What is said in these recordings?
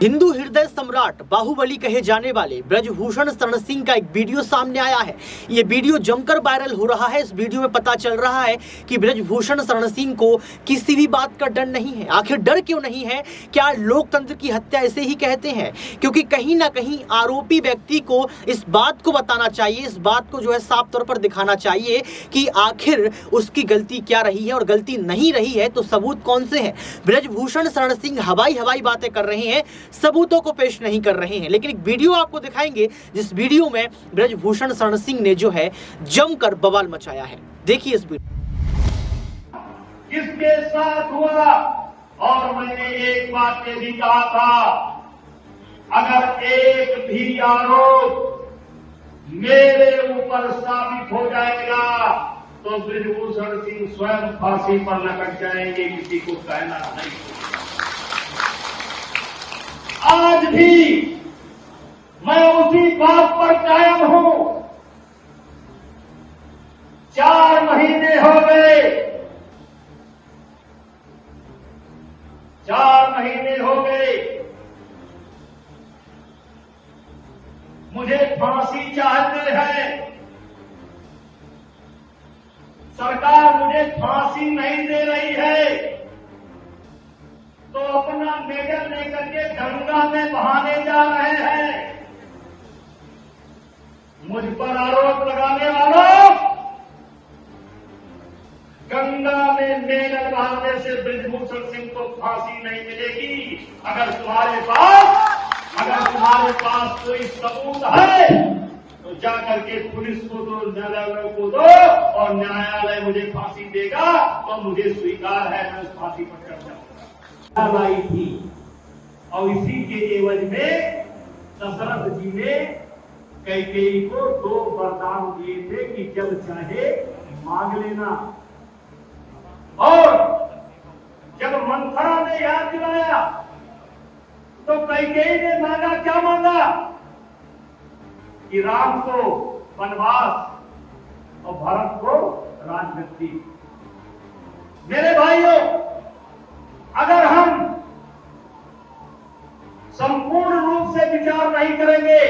हिंदू हृदय सम्राट बाहुबली कहे जाने वाले ब्रजभूषण शरण सिंह का एक वीडियो सामने आया है। ये वीडियो जमकर वायरल हो रहा है। इस वीडियो में पता चल रहा है कि ब्रजभूषण शरण सिंह को किसी भी बात का डर नहीं है। आखिर डर क्यों नहीं है? क्या लोकतंत्र की हत्या ऐसे ही कहते हैं? क्योंकि कहीं ना कहीं आरोपी व्यक्ति को इस बात को बताना चाहिए, इस बात को जो है साफ तौर पर दिखाना चाहिए कि आखिर उसकी गलती क्या रही है, और गलती नहीं रही है तो सबूत कौन से हैं। ब्रजभूषण शरण सिंह हवाई बातें कर रहे हैं, सबूतों को पेश नहीं कर रहे हैं। लेकिन एक वीडियो आपको दिखाएंगे जिस वीडियो में ब्रजभूषण शरण सिंह ने जो है जमकर बवाल मचाया है। देखिए इस वीडियो। किसके साथ हुआ? और मैंने एक बात ये भी कहा था, अगर एक भी आरोप मेरे ऊपर साबित हो जाएगा तो ब्रजभूषण सिंह स्वयं फांसी पर लटक जाएंगे, किसी को कहना नहीं। आज भी मैं उसी बात पर कायम हूं। 4 महीने हो गए, 4 महीने हो गए मुझे फांसी चाहते हैं। सरकार मुझे फांसी नहीं दे रही है तो अपना मेडल लेकर के गंगा में बहाने जा रहे हैं। मुझ पर आरोप लगाने वालों, गंगा में मेडल बहाने से ब्रजभूषण सिंह को फांसी नहीं मिलेगी। अगर तुम्हारे पास कोई सबूत है तो जाकर के पुलिस को दो, न्यायालय को दो, और न्यायालय मुझे फांसी देगा तो मुझे स्वीकार है, मैं उस फांसी पर चढ़ जाऊंगा। लाई थी और इसी के एवज में दशरथ जी ने कैकेयी को 2 वरदान दिए थे कि जब चाहे मांग लेना। और जब मंथरा ने याद दिलाया तो कैकेयी ने मांगा, क्या मांगा? कि राम को वनवास और भरत को राजगद्दी। मेरे भाइयों, अगर हम संपूर्ण रूप से विचार नहीं करेंगे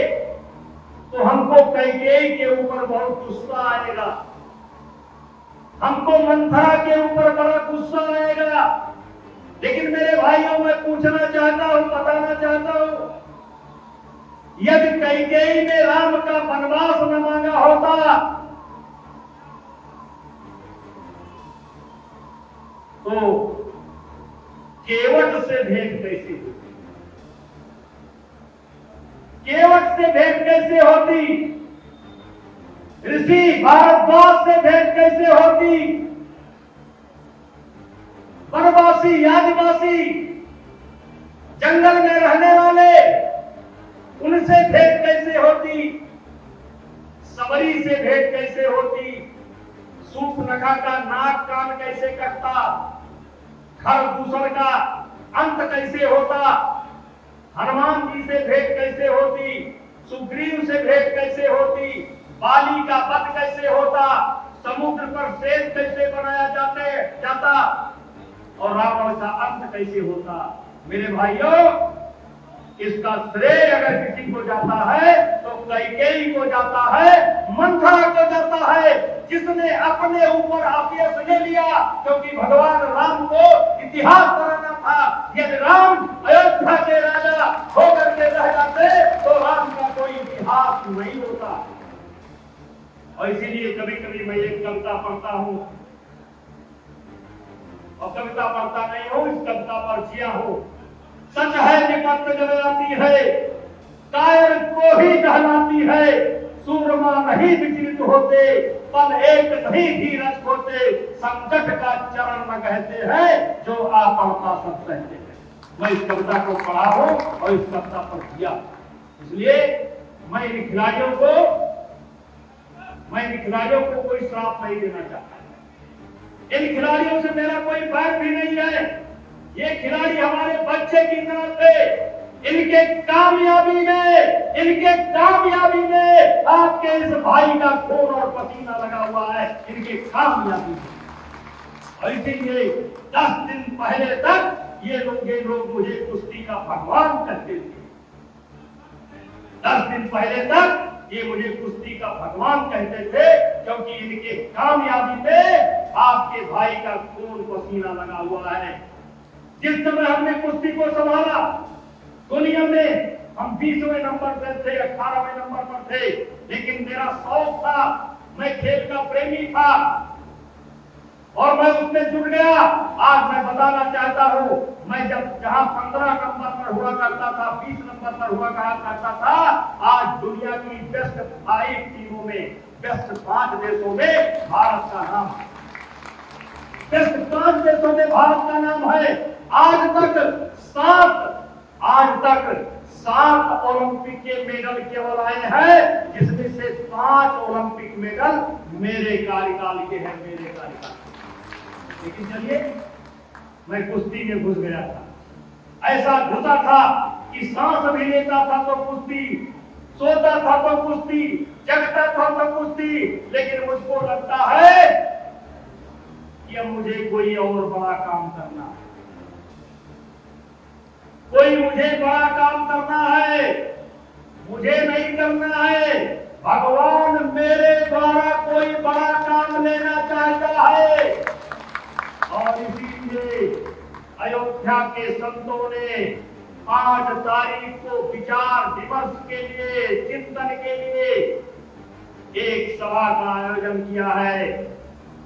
तो हमको कैकेयी के ऊपर बहुत गुस्सा आएगा, हमको मंथरा के ऊपर बड़ा गुस्सा आएगा। लेकिन मेरे भाइयों, मैं पूछना चाहता हूं, बताना चाहता हूं, यदि कैकेयी ने राम का वनवास न मांगा होता तो केवट से भेंट कैसे होती? केवट से भेंट कैसे होती? ऋषि भारद्वाज से भेंट कैसे होती? वनवासी, आदिवासी, जंगल में रहने वाले, उनसे भेंट कैसे होती? सबरी से भेंट कैसे होती? सूर्पनखा का नाक कान कैसे कटता? खरदूषण का अंत कैसे होता? हनुमान जी से भेंट कैसे होती? सुग्रीव से भेंट कैसे होती? बाली का वध कैसे होता? समुद्र पर सेतु कैसे बनाया जाता? और रावण का अंत कैसे होता? मेरे भाइयों, इसका श्रेय अगर किसी को जाता है तो कैकेयी को जाता है, मंथरा को जाता है, जिसने अपने ऊपर आदेश ले लिया। क्योंकि भगवान राम को इतिहास बनाना था। यदि राम अयोध्या के राजा होकर के रह जाते तो राम का कोई इतिहास नहीं होता। और इसीलिए कभी कभी मैं एक कविता पढ़ता हूं, और कविता पढ़ता नहीं हूं, इस कविता पर जिया हूं। सच है निपट जलाती है, कायर को ही कहलाती है, सूरमा नहीं विचलित होते, पल एक नहीं धीरज होते, संकट का चरण न कहते हैं, जो आपदा सब सहते हैं। मैं इस कविता को पढ़ा हूं और इस कविता पर जिया। इसलिए मैं इन खिलाड़ियों को कोई श्राप नहीं देना चाहता। इन खिलाड़ियों से मेरा कोई बैर भी नहीं है। ये खिलाड़ी हमारे बच्चे की तरह थे। इनके कामयाबी में आपके इस भाई का खून और पसीना लगा हुआ है, इनके कामयाबी में। और इसीलिए 10 दिन पहले तक ये लोग मुझे कुश्ती का भगवान कहते थे। 10 दिन पहले तक ये मुझे कुश्ती का भगवान कहते थे, क्योंकि इनके कामयाबी पे आपके भाई का खून पसीना लगा हुआ है। जिस समय हमने कुश्ती को संभाला, दुनिया में हम 20वें नंबर पर थे, 18वें नंबर पर थे, लेकिन मेरा शौक था, मैं खेल का प्रेमी था और मैं उसमें जुड़ गया। आज मैं बताना चाहता हूं, मैं जहां 15 नंबर पर हुआ करता था, 20 नंबर पर हुआ करता था, आज दुनिया की बेस्ट 5 टीमों में, बेस्ट 5 देशों में भारत का नाम है। बेस्ट 5 देशों में भारत का नाम है। आज तक 7 ओलंपिक के मेडल केवल आए हैं, जिसमें से 5 ओलंपिक मेडल मेरे कार्यकाल के हैं, मेरे कार्यकाल। लेकिन चलिए, मैं कुश्ती में घुस गया था। ऐसा घुसा था कि सांस भी लेता था तो कुश्ती, सोता था तो कुश्ती, जगता था तो कुश्ती। लेकिन मुझको लगता है कि अब मुझे कोई और बड़ा काम करना है, कोई मुझे बड़ा काम करना है, मुझे नहीं करना है। भगवान मेरे द्वारा कोई बड़ा काम लेना चाहता है। और इसीलिए अयोध्या के संतों ने 5 तारीख को विचार विमर्श के लिए, चिंतन के लिए एक सभा का आयोजन किया है।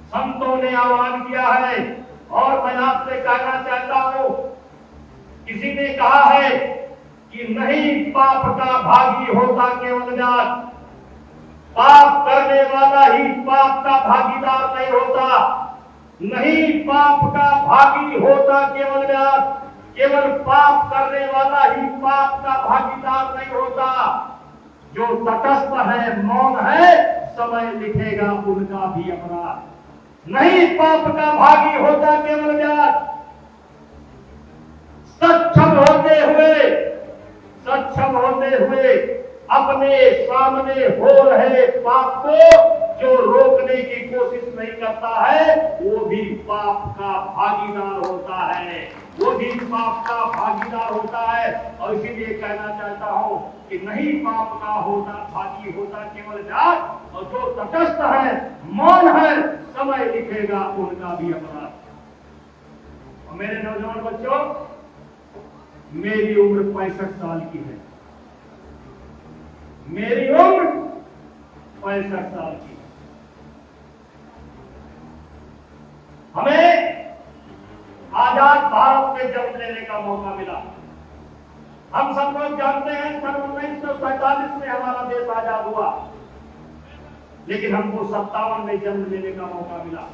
संतों ने आह्वान किया है और मैं आपसे कहना चाहता हूं, किसी ने कहा है कि नहीं, पाप का भागी होता केवल जात, पाप करने वाला ही पाप का भागीदार नहीं होता। नहीं, पाप का भागी होता केवल जात, केवल पाप करने वाला ही पाप का भागीदार नहीं होता। जो तटस्थ है, मौन है, समय लिखेगा उनका भी अपराध। नहीं, पाप का भागी होता केवल जात। सक्षम होते हुए अपने सामने हो रहे पाप को जो रोकने की कोशिश नहीं करता है, वो भी पाप का भागीदार होता है, वो भी पाप का भागीदार होता है। और इसीलिए कहना चाहता हूं कि नहीं, पाप का भागी होता केवल जात, और जो तटस्थ है, मौन है, समय लिखेगा उनका भी अपराध। और मेरे नौजवान बच्चों, मेरी उम्र 65 साल की है, मेरी उम्र 65 साल की है। हमें आजाद भारत में जन्म लेने का मौका मिला। हम सब लोग जानते हैं 1947 में हमारा देश आजाद हुआ, लेकिन हमको 57 में जन्म लेने का मौका मिला।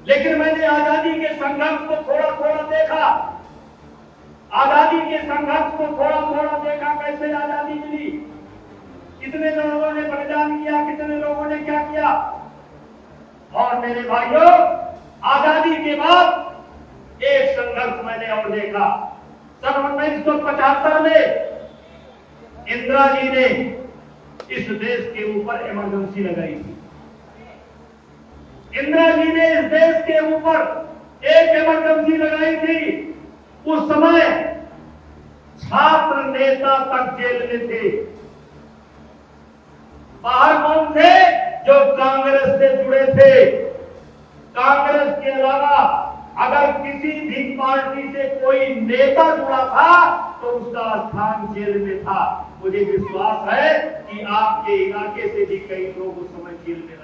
लेकिन मैंने आजादी के संघर्ष को थोड़ा थोड़ा देखा, आजादी के संघर्ष को थोड़ा थोड़ा देखा, कैसे आजादी मिली, कितने लोगों ने बलिदान किया, कितने लोगों ने क्या किया। और मेरे भाइयों, आजादी के बाद एक संघर्ष मैंने और देखा। सन 1975 में इंदिरा जी ने इस देश के ऊपर इमरजेंसी लगाई थी। इंदिरा जी ने इस देश के ऊपर एक इमरजेंसी लगाई थी। उस समय छात्र नेता तक जेल में थे। बाहर कौन थे? जो कांग्रेस से जुड़े थे। कांग्रेस के अलावा अगर किसी भी पार्टी से कोई नेता जुड़ा था तो उसका स्थान जेल में था। मुझे विश्वास है कि आपके इलाके से भी कई लोग उस समय जेल में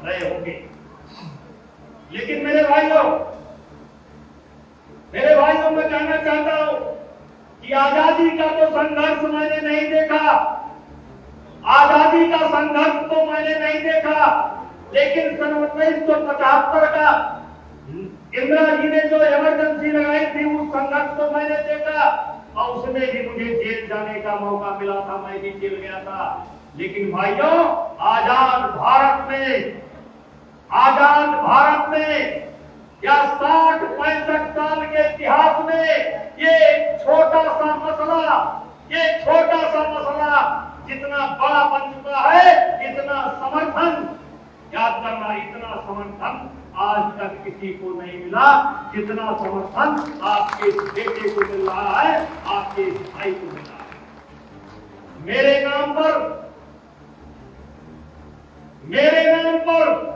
रहे होंगे। लेकिन मेरे भाइयों, मैं कहना चाहता हूं कि आजादी का तो संघर्ष मैंने नहीं देखा, आजादी का संघर्ष तो मैंने नहीं देखा, लेकिन सन 1975 का इंदिरा जी ने जो इमरजेंसी लगाई थी उस संघर्ष को मैंने देखा, और उसमें भी मुझे जेल जाने का मौका मिला था, मैं भी जेल गया था। लेकिन भाइयों, आजाद भारत में या 60-65 साल के इतिहास में ये छोटा सा मसला जितना बड़ा बन चुका है, इतना समर्थन, याद करना, इतना समर्थन आज तक किसी को नहीं मिला जितना समर्थन आपके इस बेटे को मिल रहा है, आपके इस भाई को मिल रहा है। मेरे नाम पर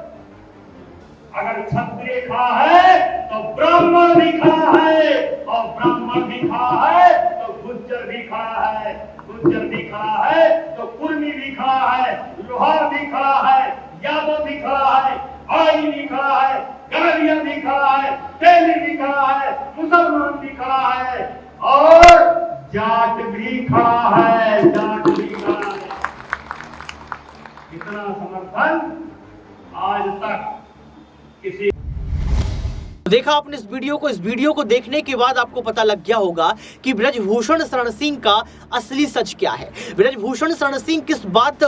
अगर क्षत्रिय खा है तो ब्राह्मण भी खा है, और ब्राह्मण भी खा है तो गुज्जर भी खा है, गुज्जर भी खा है तो कुर्मी भी खा है, लोहार भी खा है, यादव भी खा है, आई भी खा है, गरबिया भी खा है, तेली भी खा है, मुसलमान भी खा है, और जाट भी खा है, जाट भी खा है। इतना समर्थन आज तक किसी। देखा आपने इस वीडियो को देखने के बाद आपको पता लग गया होगा कि ब्रजभूषण शरण सिंह का असली सच क्या है। ब्रजभूषण शरण सिंह किस बात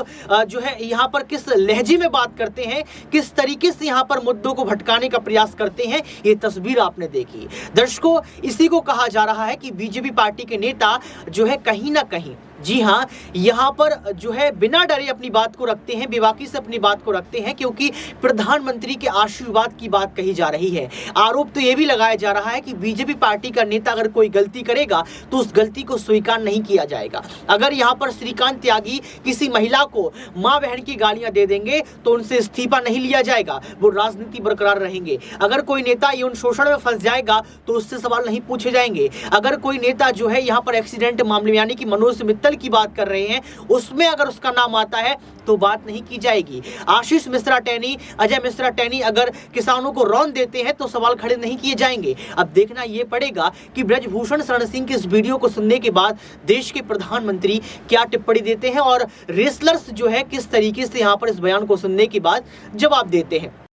जो है यहाँ पर किस लहजे में बात करते हैं, किस तरीके से यहाँ पर मुद्दों को भटकाने का प्रयास करते हैं, ये तस्वीर आपने देखी। दर्शकों, इसी को कहा जा रहा है कि बीजेपी पार्टी के नेता जो है कहीं ना कहीं, जी हाँ, यहाँ पर जो है बिना डरे अपनी बात को रखते हैं, बेबाकी से अपनी बात को रखते हैं, क्योंकि प्रधानमंत्री के आशीर्वाद की बात कही जा रही है। आरोप तो ये भी लगाया जा रहा है कि बीजेपी पार्टी का नेता अगर कोई गलती करेगा तो उस गलती को स्वीकार नहीं किया जाएगा। अगर यहाँ पर श्रीकांत त्यागी किसी महिला को माँ बहन की गालियां दे देंगे तो उनसे इस्तीफा नहीं लिया जाएगा, वो राजनीति बरकरार रहेंगे। अगर कोई नेता यौन शोषण में फंस जाएगा तो उससे सवाल नहीं पूछे जाएंगे। अगर कोई नेता जो है यहाँ पर एक्सीडेंट मामले यानी कि मनोज मित्तल की बात कर रहे हैं, उसमें अगर उसका नाम आता है तो बात नहीं की जाएगी। आशीष मिश्रा टैनी, अजय मिश्रा टैनी अगर किसानों को रौंद देते हैं तो सवाल खड़े नहीं किए जाएंगे। अब देखना यह पड़ेगा कि ब्रजभूषण शरण सिंह के इस वीडियो को सुनने के बाद देश के प्रधानमंत्री क्या टिप्पणी देते हैं और रेसलर्स जो है किस तरीके से यहाँ पर इस बयान को सुनने के बाद जवाब देते हैं।